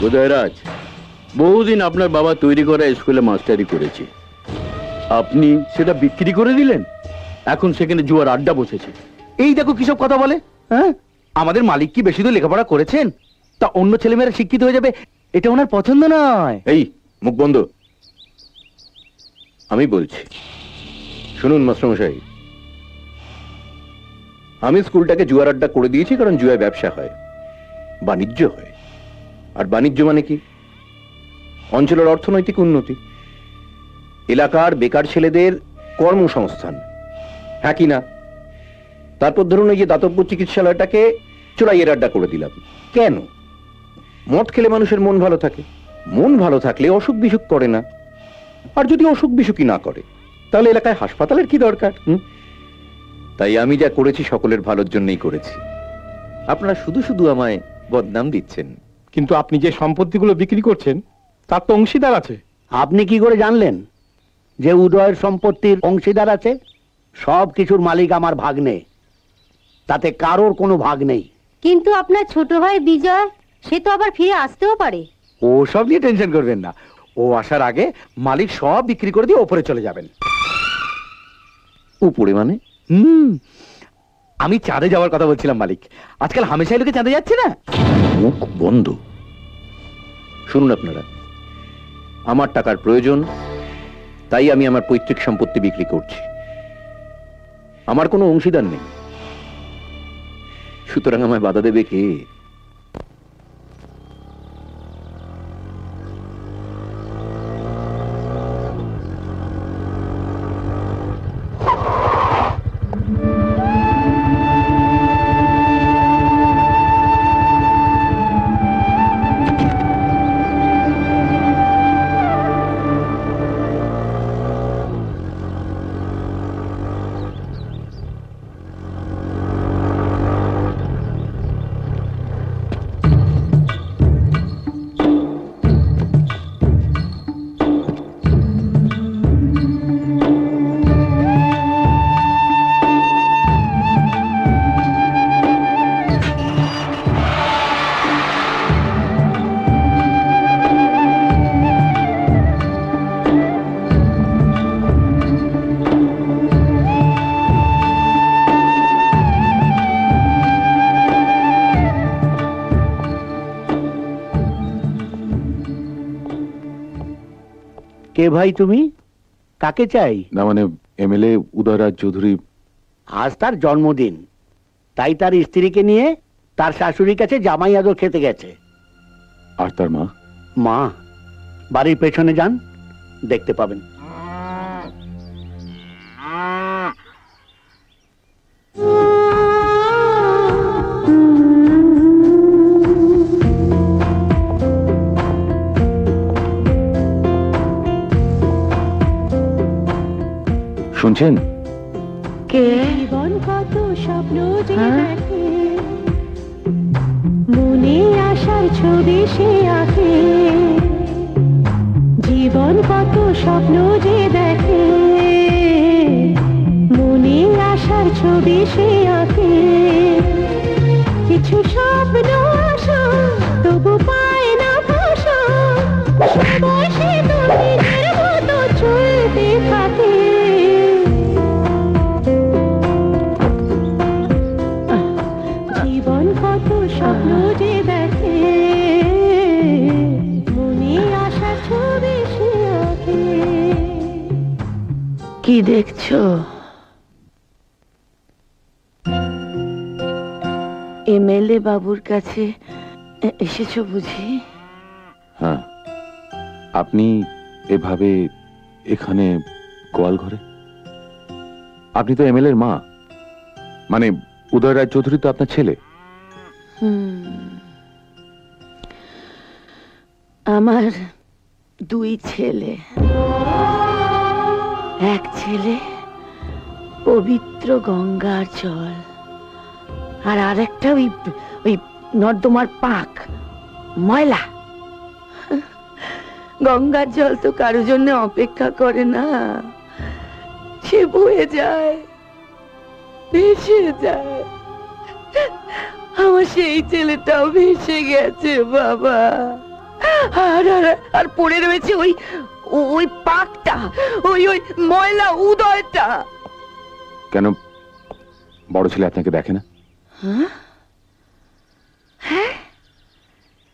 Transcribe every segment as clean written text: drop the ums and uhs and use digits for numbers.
উদয়রাজ, বহুদিন আপনার বাবা তৈরি করা স্কুলে মাস্টারি করেছে, আপনি সেটা বিক্রি করে দিলেন। এখন সেখানে জুয়ার আড্ডা বসেছে। এই দেখো কিসব কথা বলে। হ্যাঁ, আমাদের মালিক কি বেশি দূর লেখাপড়া করেছেন? তা অন্য ছেলেমেয়েরা শিক্ষিত হয়ে যাবে, এটা ওনার পছন্দ নয়। এই মুখ বন্ধ। আমি বলছি, শুনুন মাস্টারমশাই, আমি স্কুলটাকে জুয়ার আড্ডা করে দিয়েছি কারণ জুয়ায় ব্যবসা হয়, বাণিজ্য হয়। আর বাণিজ্য মানে কি? অঞ্চলের অর্থনৈতিক উন্নতি, এলাকার বেকার ছেলেদের কর্মসংস্থান, হ্যাঁ কি না? তারপর ধরুন এই যে দাতব্য চিকিৎসালয়টাকে চোরাইয়ের আড্ডা করে দিলাম। কেন? মদ খেলে মানুষের মন ভালো থাকে, মন ভালো থাকলে অসুখ বিসুখ করে না। আর যদি অসুখ বিসুখই না করে তাহলে এলাকায় হাসপাতালের কি দরকার? তাই আমি যা করেছি সকলের ভালোর জন্যই করেছি। আপনারা শুধু শুধু আমায় বদনাম দিচ্ছেন। কিন্তু আপনি যে সম্পত্তিগুলো বিক্রি করছেন তার তো অংশীদার আছে। আপনি কি করে জানলেন যে উদয়ের সম্পত্তির অংশীদার আছে? সব কিছুর মালিক আমার ভাগ্নে, তাতে কারোর কোনো ভাগ নেই। কিন্তু আপনার ছোট ভাই বিজয়, সে তো আবার ফিরে আসতেও পারে। ও সব নিয়ে টেনশন করবেন না, ও আসার আগে মালিক সব বিক্রি করে দিয়ে ওপরে চলে যাবেন। উপরে মানে? আমি চাঁদে যাওয়ার কথা বলছিলাম মালিক। আজকাল হামেশাই লোকে চাঁদে যাচ্ছে না। মুখ বন্ধ। শুনুন আপনারা, আমার টাকার প্রয়োজন, তাই আমি আমার পৈতৃক সম্পত্তি বিক্রি করছি। আমার কোনো অংশীদার নেই, সুতরাং আমায় বাধা দেবে কে? কে ভাই তুমি? কাকে চাই? না মানে এমএলএ উদয়রাজ চৌধুরী। আজ তার জন্মদিন, তাই তার স্ত্রীকে নিয়ে তার শাশুড়ির কাছে জামাই আদর খেতে গেছে। আর তার মা? মা বাড়ির পেছনে যান, দেখতে পাবেন। শুনছেন? কে? জীবন কত স্বপ্ন যে দেখে, মনে আসার ছবি সে আঁকে। জীবন কত স্বপ্ন যে দেখে, মনে আসার ছবি সে আঁকে। কিছু স্বপ্ন আসা তবু পায় না ভাষা, সময় সে তো নিজের মতো চলতে থাকে। জীবন কত স্বপ্ন যে দেখে, মনে আশা ছবি সে আঁকে। কি দেখছো? এমএলএ বাবুর কাছে এসেছো বুঝি? হ্যাঁ। আপনি এভাবে এখানে গোয়াল ঘরে? আপনি তো এমএলএর মা, মানে উদয়রাজ চৌধুরী তো আপনার ছেলে। আমার দুই ছেলে। এক ছেলে পবিত্র গঙ্গার জল, আর আরেকটা ওই ওই নর্দমার পাক, ময়লা। গঙ্গার জল তো কারোর জন্য অপেক্ষা করে না, সে বয়ে যায়, ভেসে যায়। আমার সেই ছেলেটাও ভেসে গেছে বাবা। আর পড়ে রয়েছে ওই ওই পাকটা, ওই ওই ময়লা উদয়টা। কেন বড় ছেলে আপনাকে দেখে না? হ্যাঁ,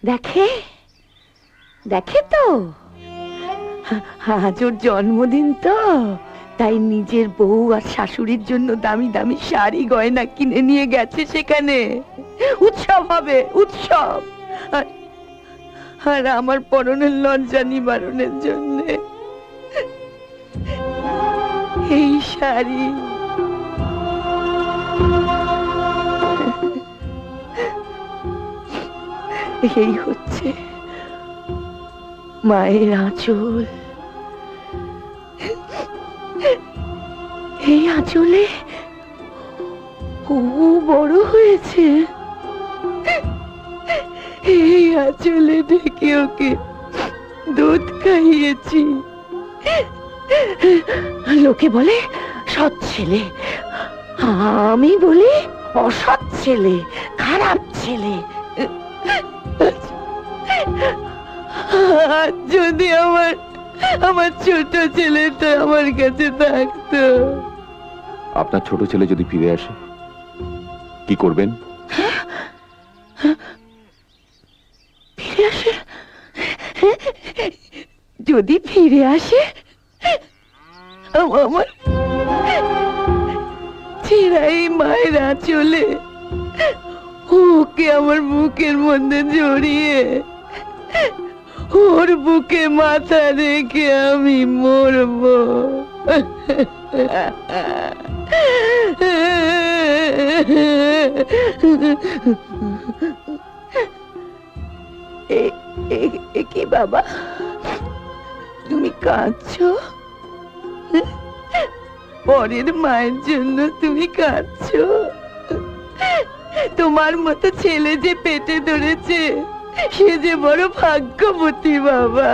দেখে দেখে তো। আজ ওর জন্মদিন তো, তাই নিজের বউ আর শাশুড়ির জন্য দামি দামি শাড়ি গয়না কিনে নিয়ে গেছে সেখানে। উৎসব হবে, উৎসব। আর আমার পরনের লজ্জা নিবারণের জন্য এই শাড়ি। এই হচ্ছে মায়ের আঁচল। এই আঁচলে ও বড় হয়েছে। এই আঁচলে ঢেকে ওকে দুধ খাইয়েছি। লোকে বলে সৎ ছেলে, আমি বলি অসৎ ছেলে, খারাপ ছেলে। যদি আমার ছোট ছেলেটা আমার কাছে থাকতো। আপনার ছোট ছেলে যদি ফিরে আসে কি করবেন? ফিরে আসে? যদি ফিরে আসে আমার ছেড়াই মায়ের আঁচলে ওকে আমার বুকের মধ্যে জড়িয়ে ওর বুকে মাথা রেখে আমি মরবো। কি বাবা, তুমি কাঁদছো? পরের মায়ের জন্য তুমি কাঁদছো? তোমার মতো ছেলে যে পেটে ধরেছে সে যে বড় ভাগ্যবতী বাবা।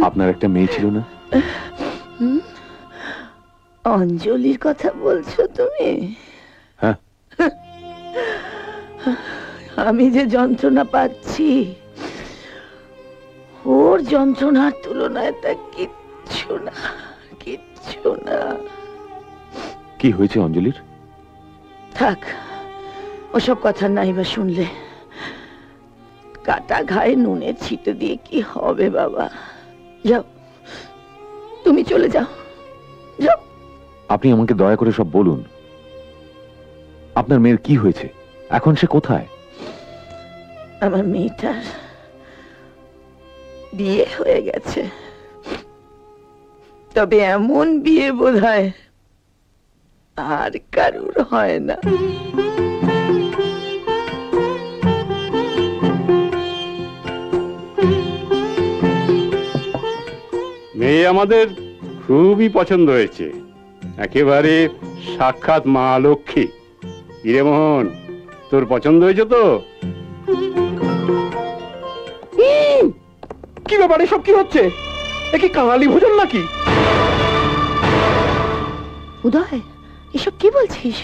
আপনার একটা মেয়ে ছিল না? অঞ্জলির কথা বলছো তুমি? হ্যাঁ। আমি যে যন্ত্রণা পাচ্ছি ওর যন্ত্রণার তুলনায় তা কিচ্ছু না, কিচ্ছু না। কি হয়েছে অঞ্জলির? থাক, ওসব কথা নাই বা শুনলে। কাটা ঘায়ে নুনের ছিটে দিয়ে কি হবে বাবা? যাও, তুমি চলে যাও, যাও। আপনি আমাকে দয়া করে সব বলুন। আপনার মেয়ের কি হয়েছে? এখন সে কোথায়? আমার মেয়েটার বিয়ে হয়ে গেছে, তবে এমন বিয়ে বোধহয় আর কারুর হয় না। মেয়ে আমাদের খুবই পছন্দ হয়েছে, একেবারে সাক্ষাৎ মা লক্ষ্মী। কিরে মোহন, তোর পছন্দ হয়েছে তো? কি ব্যাপার, এসব কি হচ্ছে? এ কি কাঙালি ভোজন নাকি? উদয়, এসব কি বলছিস?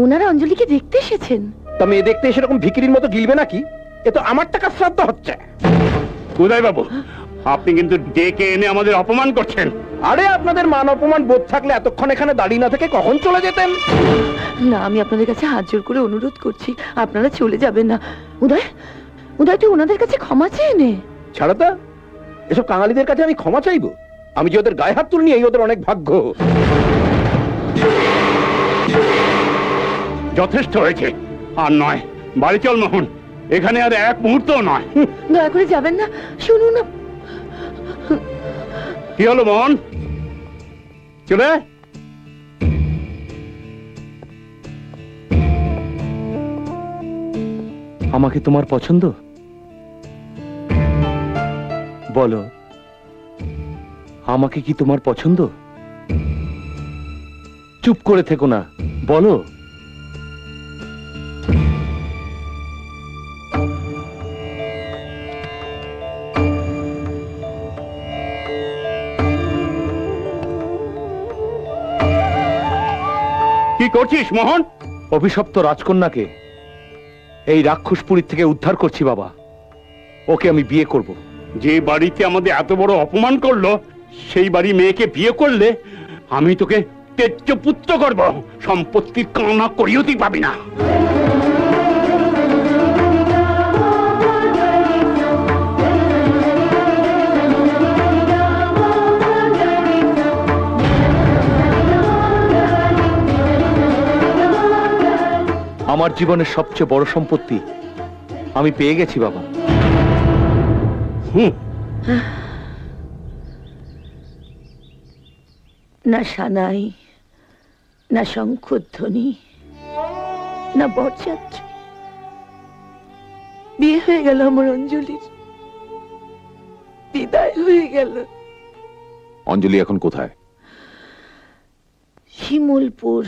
ওনারা অঞ্জলিকে দেখতে এসেছেন। তা মেয়ে দেখতে এসে এরকম ভিখিরির মতো গিলবে নাকি? এ তো আমার টাকা শ্রাদ্ধ হচ্ছে। উদয় বাবু, আপনি কিন্তু ডেকে এনে আমাদের অপমান করছেন। আরে আপনাদের মান অপমান বোধ থাকলে এতক্ষণ এখানে দাঁড়িয়ে না থেকে কখন চলে যেতেন? না, আমি আপনাদের কাছে হাত জোর করে অনুরোধ করছি, আপনারা চলে যাবেন না। উদয়, উদয়, তুই ওনাদের কাছে ক্ষমা চেয়ে নে। ছাড়ো তা, এসব কাঙালিদের কাছে আমি ক্ষমা চাইবো? আমি যে ওদের গায়ে হাত তুলিনি এই ওদের অনেক ভাগ্য। যথেষ্ট হয়েছে, আর নয়। বাড়ি চল মোহন, এখানে আর এক মুহূর্ত নয়। দয়া করে যাবেন না, শুনুন না। কি হলো মোহন, চলে আয়। আমাকে তোমার পছন্দ? বলো, আমাকে কি তোমার পছন্দ? চুপ করে থেকো না, বলো। কি করছিস মোহন? অভিশপ্ত রাজকন্যাকে এই রাক্ষসপুরীর থেকে উদ্ধার করছি বাবা। ওকে আমি বিয়ে করব। যে বাড়িতে আমাদের এত বড় অপমান করলো সেই বাড়ি মেয়েকে বিয়ে করলে আমি তোকে তেজ্য পুত্র করব, সম্পত্তির কামনা করিও তুই পাবি না। আমার জীবনের সবচেয়ে বড় সম্পত্তি আমি পেয়ে গেছি বাবা। না সানাই, না শঙ্খধ্বনি, না বরযাত্রী। বিয়ে হয়ে গেল আমার অঞ্জলির, বিদায় হয়ে গেল। অঞ্জলি এখন কোথায়? শিমুলপুর।